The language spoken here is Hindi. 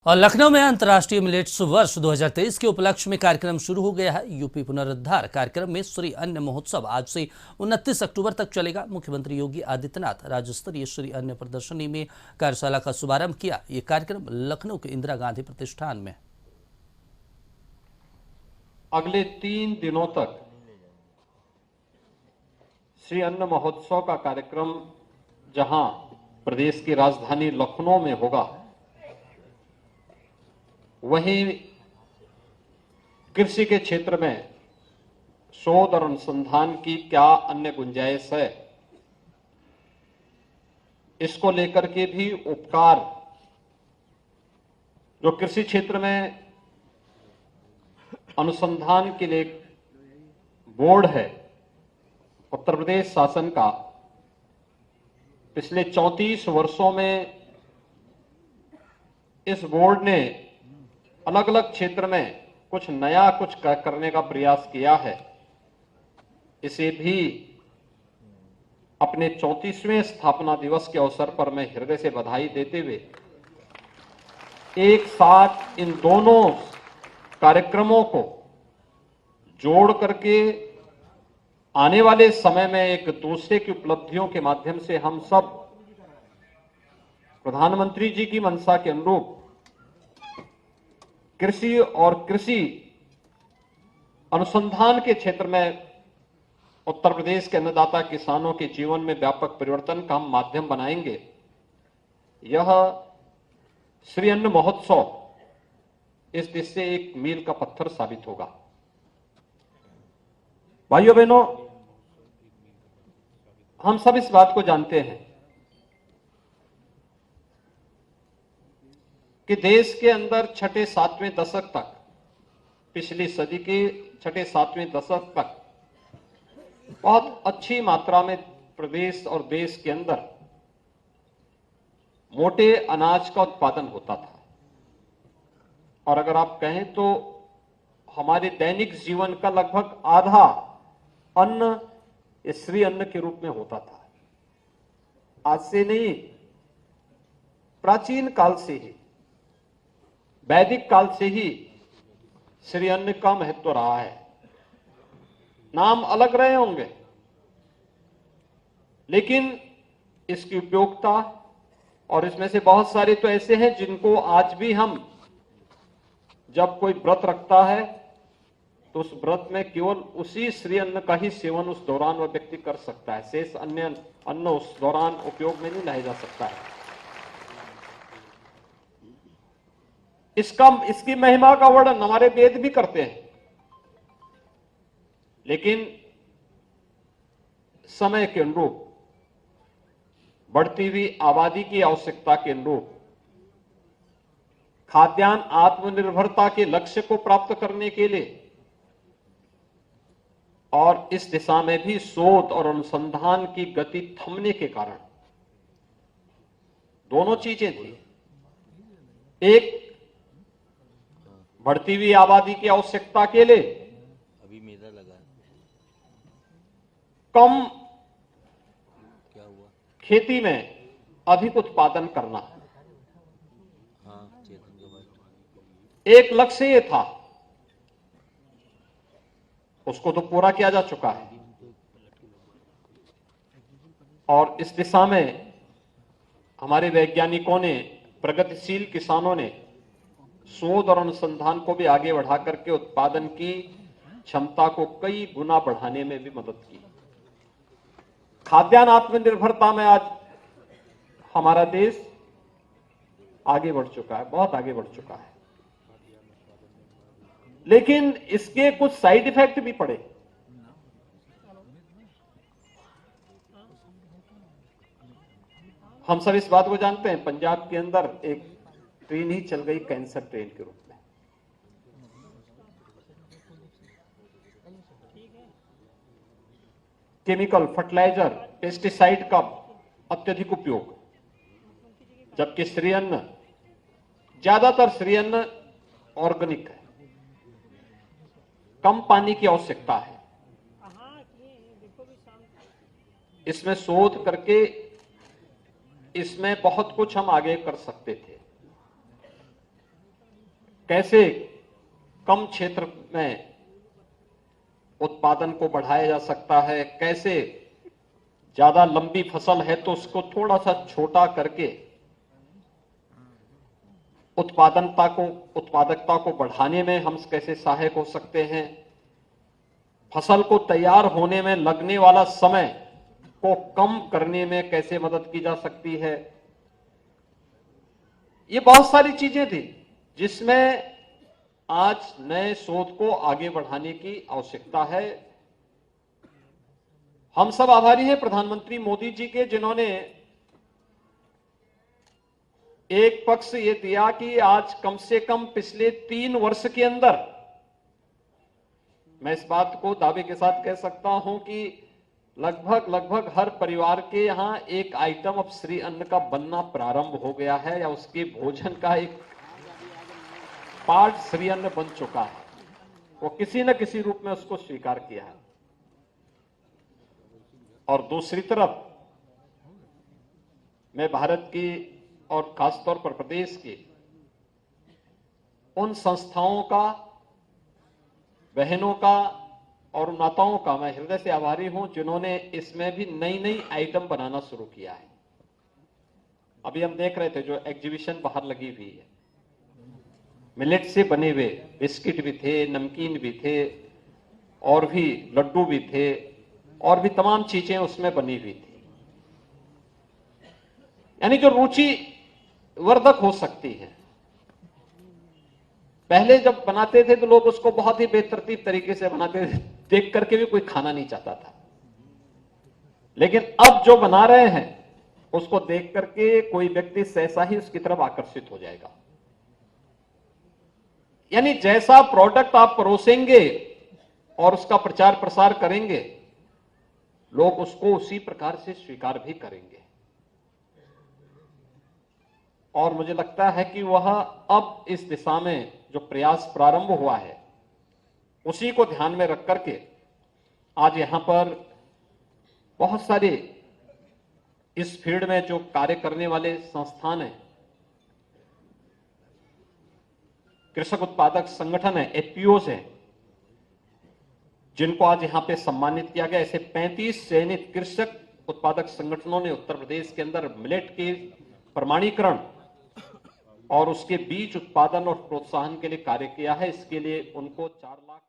और लखनऊ में अंतर्राष्ट्रीय मिलेट्स वर्ष 2023 के उपलक्ष्य में कार्यक्रम शुरू हो गया है। यूपी पुनरुद्धार कार्यक्रम में श्री अन्न महोत्सव आज से 29 अक्टूबर तक चलेगा। मुख्यमंत्री योगी आदित्यनाथ राज्य स्तरीय श्री अन्न प्रदर्शनी में कार्यशाला का शुभारंभ किया। ये कार्यक्रम लखनऊ के इंदिरा गांधी प्रतिष्ठान में अगले 3 दिनों तक श्री अन्न महोत्सव का कार्यक्रम जहां प्रदेश की राजधानी लखनऊ में होगा, वहीं कृषि के क्षेत्र में शोध और अनुसंधान की क्या अन्य गुंजाइश है, इसको लेकर के भी उपकार जो कृषि क्षेत्र में अनुसंधान के लिए बोर्ड है उत्तर प्रदेश शासन का, पिछले 34 वर्षों में इस बोर्ड ने अलग अलग क्षेत्र में कुछ नया कुछ करने का प्रयास किया है। इसे भी अपने 34वें स्थापना दिवस के अवसर पर मैं हृदय से बधाई देते हुए एक साथ इन दोनों कार्यक्रमों को जोड़ करके आने वाले समय में एक दूसरे की उपलब्धियों के माध्यम से हम सब प्रधानमंत्री जी की मंशा के अनुरूप कृषि और कृषि अनुसंधान के क्षेत्र में उत्तर प्रदेश के अन्नदाता किसानों के जीवन में व्यापक परिवर्तन का हम माध्यम बनाएंगे। यह श्री अन्न महोत्सव इस दिशा से एक मील का पत्थर साबित होगा। भाइयों बहनों, हम सब इस बात को जानते हैं कि देश के अंदर छठे सातवें दशक तक, पिछली सदी के छठे सातवें दशक तक बहुत अच्छी मात्रा में प्रदेश और देश के अंदर मोटे अनाज का उत्पादन होता था। और अगर आप कहें तो हमारे दैनिक जीवन का लगभग आधा अन्न श्री अन्न के रूप में होता था। आज से नहीं, प्राचीन काल से ही, वैदिक काल से ही श्री अन्न का महत्व रहा है। नाम अलग रहे होंगे, लेकिन इसकी उपयोगिता, और इसमें से बहुत सारे तो ऐसे हैं जिनको आज भी हम, जब कोई व्रत रखता है तो उस व्रत में केवल उसी श्री अन्न का ही सेवन उस दौरान वह व्यक्ति कर सकता है। शेष अन्य अन्न उस दौरान उपयोग में नहीं लाया जा सकता है। इसकी महिमा का वर्णन हमारे वेद भी करते हैं, लेकिन समय के अनुरूप, बढ़ती हुई आबादी की आवश्यकता के अनुरूप, खाद्यान्न आत्मनिर्भरता के लक्ष्य को प्राप्त करने के लिए और इस दिशा में भी शोध और अनुसंधान की गति थमने के कारण दोनों चीजें थी। एक, बढ़ती हुई आबादी की आवश्यकता के लिए अभी मेला लगा कम क्या हुआ? खेती में अधिक उत्पादन करना, हाँ, चेतन के बाद एक लक्ष्य ये था। उसको तो पूरा किया जा चुका है और इस दिशा में हमारे वैज्ञानिकों ने, प्रगतिशील किसानों ने शोध और अनुसंधान को भी आगे बढ़ा करके उत्पादन की क्षमता को कई गुना बढ़ाने में भी मदद की। खाद्यान्न आत्मनिर्भरता में आज हमारा देश आगे बढ़ चुका है, बहुत आगे बढ़ चुका है। लेकिन इसके कुछ साइड इफेक्ट भी पड़े। हम सब इस बात को जानते हैं, पंजाब के अंदर एक ट्रेन ही चल गई कैंसर ट्रेन के रूप में। केमिकल, फर्टिलाइजर, पेस्टिसाइड का अत्यधिक उपयोग, जबकि श्री अन्न, ज्यादातर श्री अन्न ऑर्गेनिक है, कम पानी की आवश्यकता है। इसमें शोध करके इसमें बहुत कुछ हम आगे कर सकते थे। कैसे कम क्षेत्र में उत्पादन को बढ़ाया जा सकता है, कैसे ज्यादा लंबी फसल है तो उसको थोड़ा सा छोटा करके उत्पादकता को बढ़ाने में हम कैसे सहायक हो सकते हैं, फसल को तैयार होने में लगने वाला समय को कम करने में कैसे मदद की जा सकती है। ये बहुत सारी चीजें थी जिसमें आज नए शोध को आगे बढ़ाने की आवश्यकता है। हम सब आभारी हैं प्रधानमंत्री मोदी जी के, जिन्होंने एक पक्ष ये दिया कि आज कम से कम पिछले 3 वर्ष के अंदर, मैं इस बात को दावे के साथ कह सकता हूं कि लगभग हर परिवार के यहां एक आइटम अब श्री अन्न का बनना प्रारंभ हो गया है, या उसके भोजन का एक पार्ट श्री अन्न बन चुका है। वो किसी न किसी रूप में उसको स्वीकार किया है। और दूसरी तरफ मैं भारत की और खासतौर पर प्रदेश की उन संस्थाओं का, बहनों का और माताओं का मैं हृदय से आभारी हूं, जिन्होंने इसमें भी नई नई आइटम बनाना शुरू किया है। अभी हम देख रहे थे जो एग्जीबिशन बाहर लगी हुई है, मिलेट से बने हुए बिस्किट भी थे, नमकीन भी थे, और भी लड्डू भी थे, और भी तमाम चीजें उसमें बनी हुई थी, यानी जो रुचि वर्धक हो सकती है। पहले जब बनाते थे तो लोग उसको बहुत ही बेतरतीब तरीके से बनाते थे, देख करके भी कोई खाना नहीं चाहता था। लेकिन अब जो बना रहे हैं उसको देख करके कोई व्यक्ति सहसा ही उसकी तरफ आकर्षित हो जाएगा। यानी जैसा प्रोडक्ट आप परोसेंगे और उसका प्रचार प्रसार करेंगे, लोग उसको उसी प्रकार से स्वीकार भी करेंगे। और मुझे लगता है कि वह अब इस दिशा में जो प्रयास प्रारंभ हुआ है, उसी को ध्यान में रख करके आज यहां पर बहुत सारे इस फील्ड में जो कार्य करने वाले संस्थान हैं, कृषक उत्पादक संगठन है, एफपीओस हैं, जिनको आज यहां पे सम्मानित किया गया। ऐसे 35 चयनित कृषक उत्पादक संगठनों ने उत्तर प्रदेश के अंदर मिलेट के प्रमाणीकरण और उसके बीज उत्पादन और प्रोत्साहन के लिए कार्य किया है। इसके लिए उनको 4 लाख